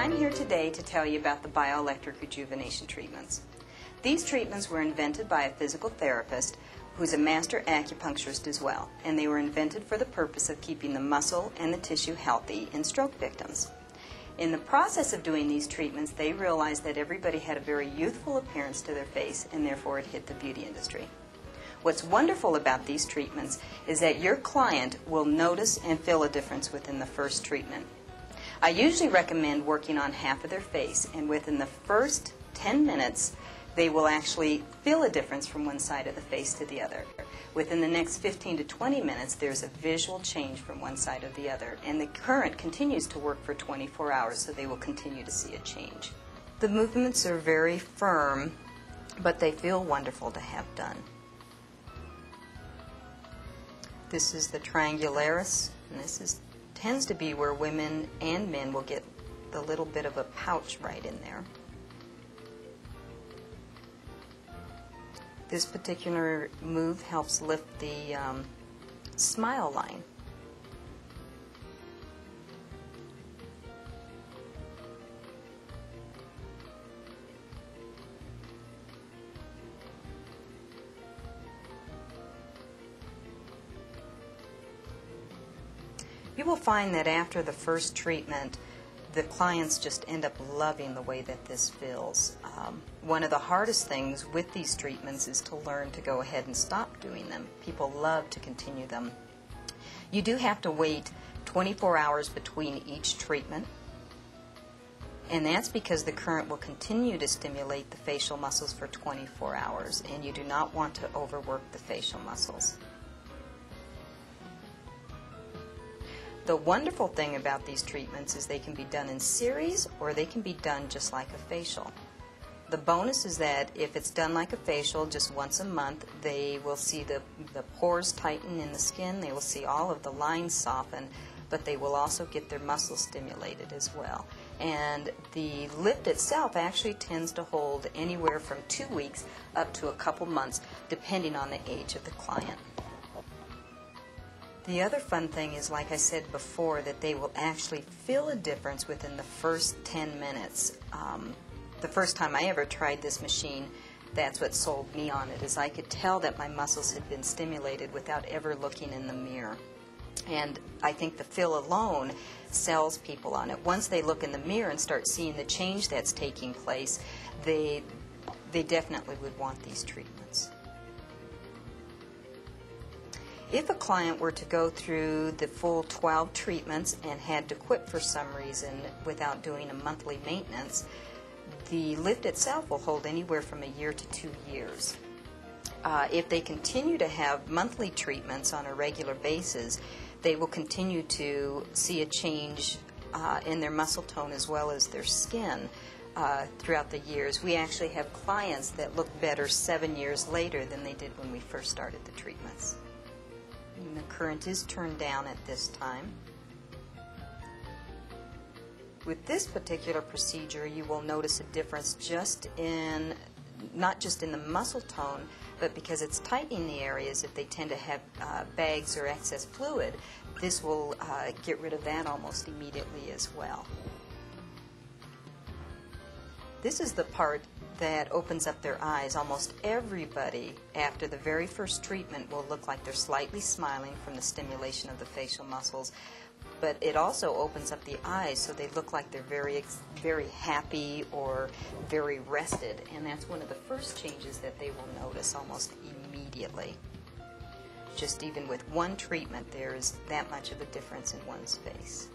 I'm here today to tell you about the bioelectric rejuvenation treatments. These treatments were invented by a physical therapist who's a master acupuncturist as well, and they were invented for the purpose of keeping the muscle and the tissue healthy in stroke victims. In the process of doing these treatments, they realized that everybody had a very youthful appearance to their face, and therefore it hit the beauty industry. What's wonderful about these treatments is that your client will notice and feel a difference within the first treatment. I usually recommend working on half of their face, and within the first 10 minutes, they will actually feel a difference from one side of the face to the other. Within the next 15 to 20 minutes, there's a visual change from one side to the other, and the current continues to work for 24 hours, so they will continue to see a change. The movements are very firm, but they feel wonderful to have done. This is the triangularis, and this tends to be where women and men will get the little bit of a pouch right in there. This particular move helps lift the smile line. You will find that after the first treatment, the clients just end up loving the way that this feels. One of the hardest things with these treatments is to learn to go ahead and stop doing them. People love to continue them. You do have to wait 24 hours between each treatment, and that's because the current will continue to stimulate the facial muscles for 24 hours, and you do not want to overwork the facial muscles. The wonderful thing about these treatments is they can be done in series or they can be done just like a facial. The bonus is that if it's done like a facial just once a month, they will see the pores tighten in the skin, they will see all of the lines soften, but they will also get their muscles stimulated as well. And the lift itself actually tends to hold anywhere from 2 weeks up to a couple months, depending on the age of the client. The other fun thing is, like I said before, that they will actually feel a difference within the first 10 minutes. The first time I ever tried this machine, that's what sold me on it, is I could tell that my muscles had been stimulated without ever looking in the mirror. And I think the feel alone sells people on it. Once they look in the mirror and start seeing the change that's taking place, they definitely would want these treatments. If a client were to go through the full 12 treatments and had to quit for some reason without doing a monthly maintenance, the lift itself will hold anywhere from a year to 2 years. If they continue to have monthly treatments on a regular basis, they will continue to see a change in their muscle tone as well as their skin throughout the years. We actually have clients that look better 7 years later than they did when we first started the treatments. And the current is turned down at this time. With this particular procedure, you will notice a difference not just in the muscle tone, but because it's tightening the areas, if they tend to have bags or excess fluid, this will get rid of that almost immediately as well. This is the part that opens up their eyes. Almost everybody after the very first treatment will look like they're slightly smiling from the stimulation of the facial muscles, but it also opens up the eyes so they look like they're very happy or very rested, and that's one of the first changes that they will notice almost immediately. Just even with one treatment, there's that much of a difference in one's face.